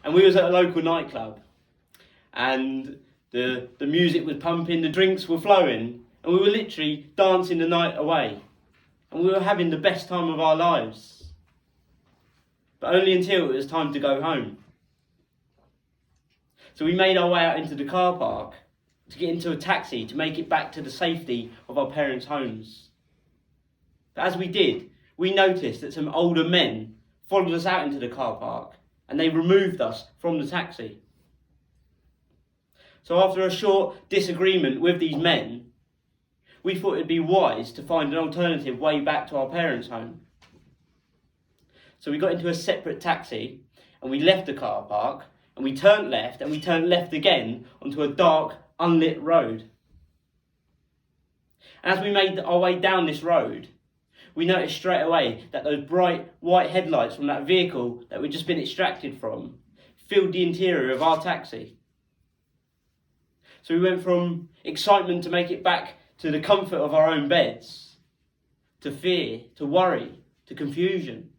And we was at a local nightclub, and the music was pumping, the drinks were flowing, and we were literally dancing the night away. And we were having the best time of our lives. But only until it was time to go home. So we made our way out into the car park to get into a taxi to make it back to the safety of our parents' homes. But as we did, we noticed that some older men followed us out into the car park, and they removed us from the taxi. So after a short disagreement with these men, we thought it'd be wise to find an alternative way back to our parents' home. So we got into a separate taxi, and we left the car park, and we turned left, and we turned left again onto a dark, unlit road. And as we made our way down this road, we noticed straight away that those bright white headlights from that vehicle that we'd just been extracted from filled the interior of our taxi. So we went from excitement to make it back to the comfort of our own beds, to fear, to worry, to confusion.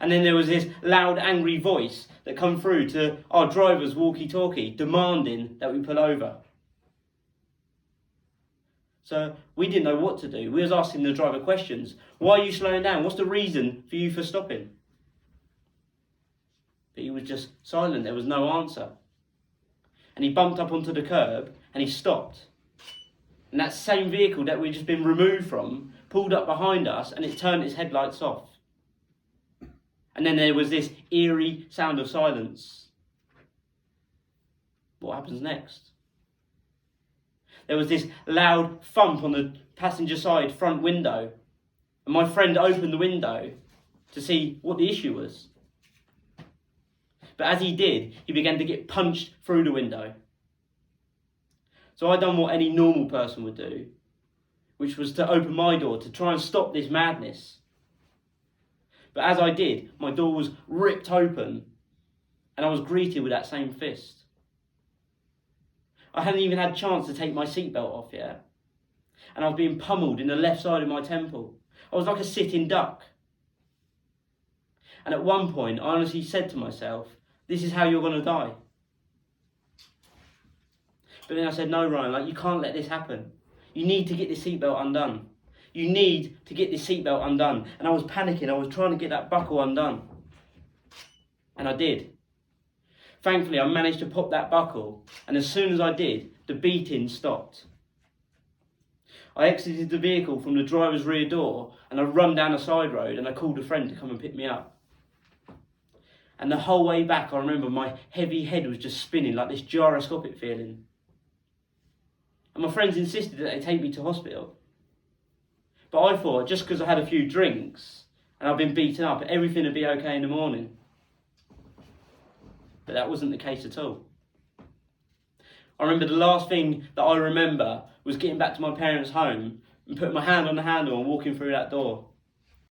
And then there was this loud, angry voice that come through to our driver's walkie-talkie, demanding that we pull over. So we didn't know what to do. We was asking the driver questions. Why are you slowing down? What's the reason for you for stopping? But he was just silent. There was no answer. And he bumped up onto the curb and he stopped. And that same vehicle that we'd just been removed from pulled up behind us and it turned its headlights off. And then there was this eerie sound of silence. What happens next? There was this loud thump on the passenger side front window. And my friend opened the window to see what the issue was. But as he did, he began to get punched through the window. So I done what any normal person would do, which was to open my door to try and stop this madness. But as I did, my door was ripped open and I was greeted with that same fist. I hadn't even had a chance to take my seatbelt off yet. And I was being pummeled in the left side of my temple. I was like a sitting duck. And at one point, I honestly said to myself, this is how you're going to die. But then I said, no, Ryan, you can't let this happen. You need to get this seatbelt undone. You need to get this seatbelt undone. And I was panicking. I was trying to get that buckle undone. And I did. Thankfully, I managed to pop that buckle. And as soon as I did, the beating stopped. I exited the vehicle from the driver's rear door and I run down a side road and I called a friend to come and pick me up. And the whole way back, I remember my heavy head was just spinning like this gyroscopic feeling. And my friends insisted that they take me to hospital. But I thought, just because I had a few drinks and I've been beaten up, everything would be okay in the morning. But that wasn't the case at all. I remember the last thing that I remember was getting back to my parents' home and putting my hand on the handle and walking through that door.